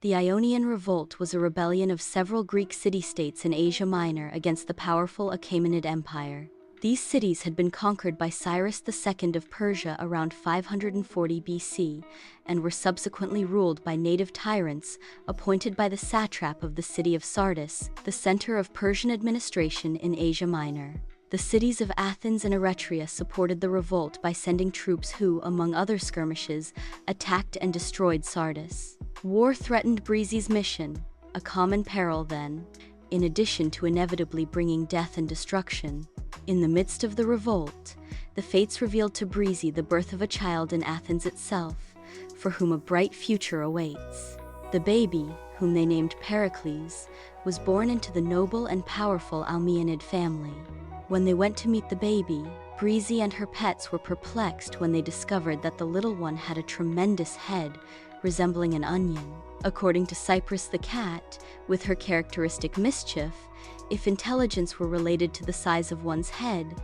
The Ionian Revolt was a rebellion of several Greek city-states in Asia Minor against the powerful Achaemenid Empire. These cities had been conquered by Cyrus II of Persia around 540 BC and were subsequently ruled by native tyrants appointed by the satrap of the city of Sardis, the center of Persian administration in Asia Minor. The cities of Athens and Eretria supported the revolt by sending troops who, among other skirmishes, attacked and destroyed Sardis. War threatened Breezy's mission, a common peril then, in addition to inevitably bringing death and destruction. In the midst of the revolt, the fates revealed to Breezy the birth of a child in Athens itself, for whom a bright future awaits. The baby, whom they named Pericles, was born into the noble and powerful Achaemenid family. When they went to meet the baby, Breezy and her pets were perplexed when they discovered that the little one had a tremendous head, resembling an onion. According to Cyprus the cat, with her characteristic mischief, if intelligence were related to the size of one's head,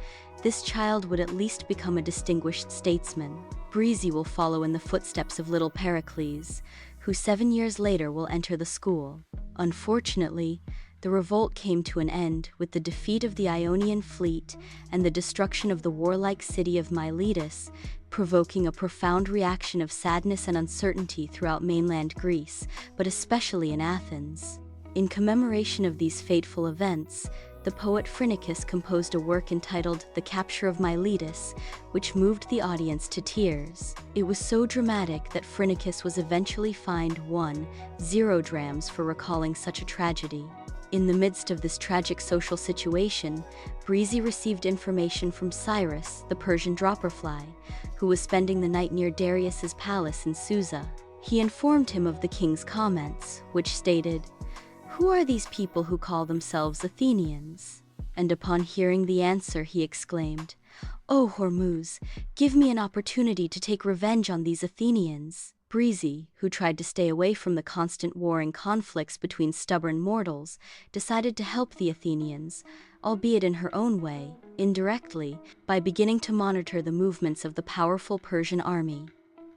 this child would at least become a distinguished statesman. Breezy will follow in the footsteps of little Pericles, who 7 years later will enter the school. Unfortunately, the revolt came to an end with the defeat of the Ionian fleet and the destruction of the warlike city of Miletus, provoking a profound reaction of sadness and uncertainty throughout mainland Greece, but especially in Athens. In commemoration of these fateful events, the poet Phrynichus composed a work entitled The Capture of Miletus, which moved the audience to tears. It was so dramatic that Phrynichus was eventually fined 1,000 drams for recalling such a tragedy. In the midst of this tragic social situation, Breezy received information from Cyrus, the Persian dropperfly, who was spending the night near Darius's palace in Susa. He informed him of the king's comments, which stated, "Who are these people who call themselves Athenians?" And upon hearing the answer, he exclaimed, "O Hormuz, give me an opportunity to take revenge on these Athenians." Breezy, who tried to stay away from the constant warring conflicts between stubborn mortals, decided to help the Athenians, albeit in her own way, indirectly, by beginning to monitor the movements of the powerful Persian army.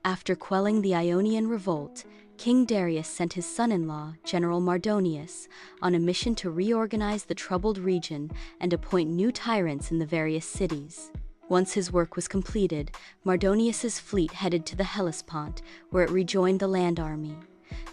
After quelling the Ionian Revolt, King Darius sent his son-in-law, General Mardonius, on a mission to reorganize the troubled region and appoint new tyrants in the various cities. Once his work was completed, Mardonius's fleet headed to the Hellespont, where it rejoined the land army.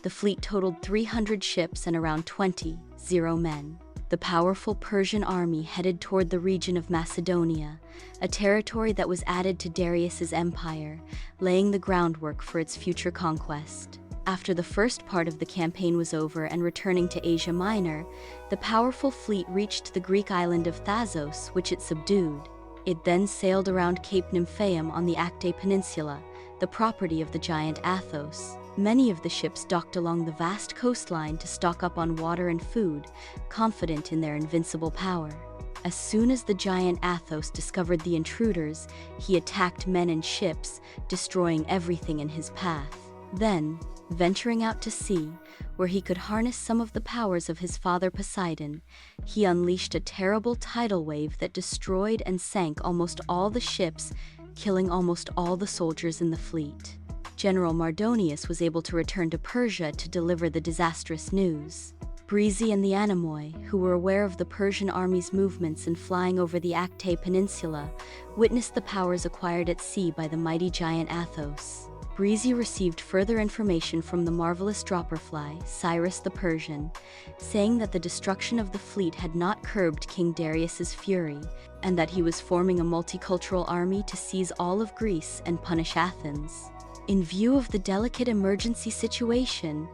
The fleet totaled 300 ships and around 20 men. The powerful Persian army headed toward the region of Macedonia, a territory that was added to Darius's empire, laying the groundwork for its future conquest. After the first part of the campaign was over and returning to Asia Minor, the powerful fleet reached the Greek island of Athos, which it subdued. It then sailed around Cape Nymphaeum on the Actae Peninsula, the property of the giant Athos. Many of the ships docked along the vast coastline to stock up on water and food, confident in their invincible power. As soon as the giant Athos discovered the intruders, he attacked men and ships, destroying everything in his path. Then, venturing out to sea, where he could harness some of the powers of his father Poseidon, he unleashed a terrible tidal wave that destroyed and sank almost all the ships, killing almost all the soldiers in the fleet. General Mardonius was able to return to Persia to deliver the disastrous news. Breezy and the Anemoi, who were aware of the Persian army's movements and flying over the Actae Peninsula, witnessed the powers acquired at sea by the mighty giant Athos. Breezy received further information from the marvelous dropperfly, Cyrus the Persian, saying that the destruction of the fleet had not curbed King Darius's fury, and that he was forming a multicultural army to seize all of Greece and punish Athens. In view of the delicate emergency situation,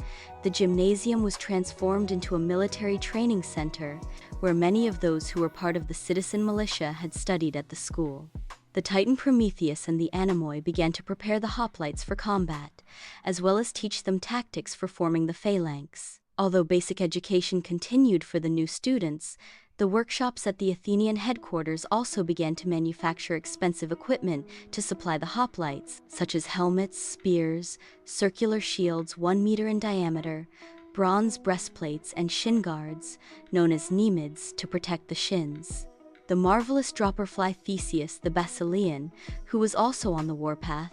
the gymnasium was transformed into a military training center, where many of those who were part of the citizen militia had studied at the school. The Titan Prometheus and the Anemoi began to prepare the hoplites for combat, as well as teach them tactics for forming the phalanx. Although basic education continued for the new students, the workshops at the Athenian headquarters also began to manufacture expensive equipment to supply the hoplites, such as helmets, spears, circular shields 1 meter in diameter, bronze breastplates, and shin guards, known as nemids, to protect the shins. The marvelous dropperfly Theseus the Basilean, who was also on the warpath,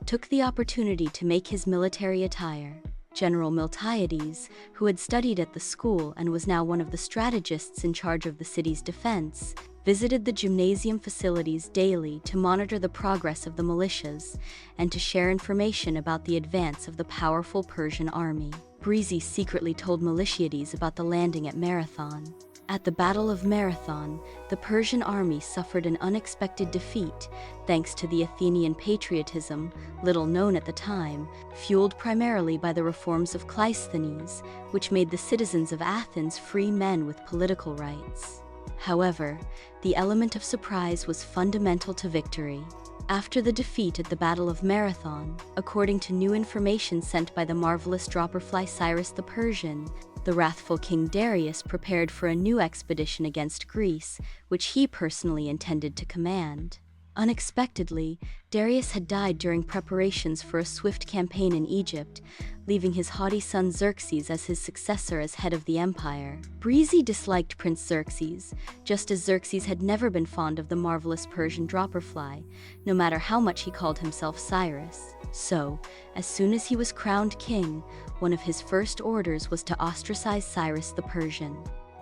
took the opportunity to make his military attire. General Miltiades, who had studied at the school and was now one of the strategists in charge of the city's defense, visited the gymnasium facilities daily to monitor the progress of the militias and to share information about the advance of the powerful Persian army. Breezy secretly told Miltiades about the landing at Marathon. At the Battle of Marathon, the Persian army suffered an unexpected defeat thanks to the Athenian patriotism, little known at the time, fueled primarily by the reforms of Cleisthenes, which made the citizens of Athens free men with political rights. However, the element of surprise was fundamental to victory. After the defeat at the Battle of Marathon, according to new information sent by the marvelous dropperfly Cyrus the Persian, the wrathful King Darius prepared for a new expedition against Greece, which he personally intended to command. Unexpectedly, Darius had died during preparations for a swift campaign in Egypt, leaving his haughty son Xerxes as his successor as head of the empire. Breezy disliked Prince Xerxes, just as Xerxes had never been fond of the marvelous Persian dropperfly, no matter how much he called himself Cyrus. So, as soon as he was crowned king, one of his first orders was to ostracize Cyrus the Persian.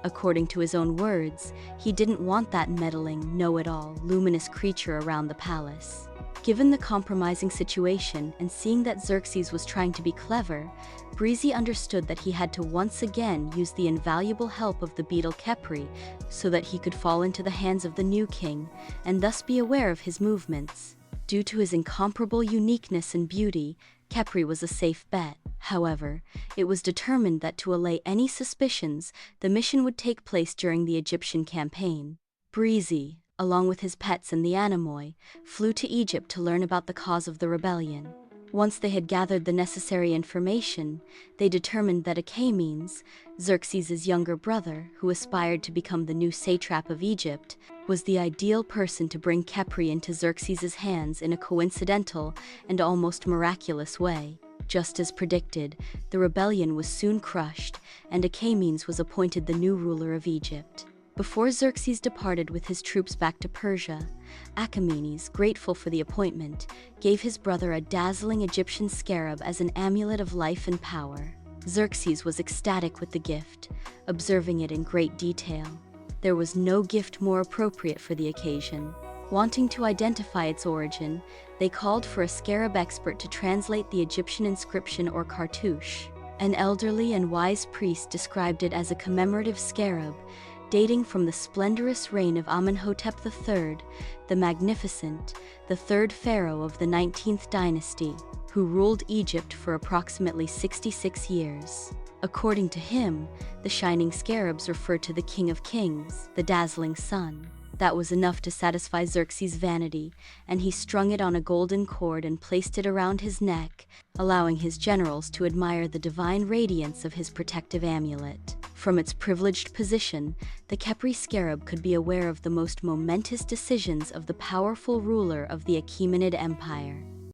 According to his own words, he didn't want that meddling, know-it-all, luminous creature around the palace. Given the compromising situation and seeing that Xerxes was trying to be clever, Breezy understood that he had to once again use the invaluable help of the beetle Khepri so that he could fall into the hands of the new king and thus be aware of his movements. Due to his incomparable uniqueness and beauty, Khepri was a safe bet. However, it was determined that to allay any suspicions, the mission would take place during the Egyptian campaign. Breezy, along with his pets and the anemoi, flew to Egypt to learn about the cause of the rebellion. Once they had gathered the necessary information, they determined that Achaemenes, Xerxes' younger brother, who aspired to become the new satrap of Egypt, was the ideal person to bring Khepri into Xerxes' hands in a coincidental and almost miraculous way. Just as predicted, the rebellion was soon crushed, and Achaemenes was appointed the new ruler of Egypt. Before Xerxes departed with his troops back to Persia, Achaemenes, grateful for the appointment, gave his brother a dazzling Egyptian scarab as an amulet of life and power. Xerxes was ecstatic with the gift, observing it in great detail. There was no gift more appropriate for the occasion. Wanting to identify its origin, they called for a scarab expert to translate the Egyptian inscription or cartouche. An elderly and wise priest described it as a commemorative scarab, dating from the splendorous reign of Amenhotep III, the Magnificent, the third pharaoh of the 19th dynasty, who ruled Egypt for approximately 66 years. According to him, the shining scarabs referred to the King of Kings, the dazzling sun. That was enough to satisfy Xerxes' vanity, and he strung it on a golden cord and placed it around his neck, allowing his generals to admire the divine radiance of his protective amulet. From its privileged position, the Khepri scarab could be aware of the most momentous decisions of the powerful ruler of the Achaemenid Empire.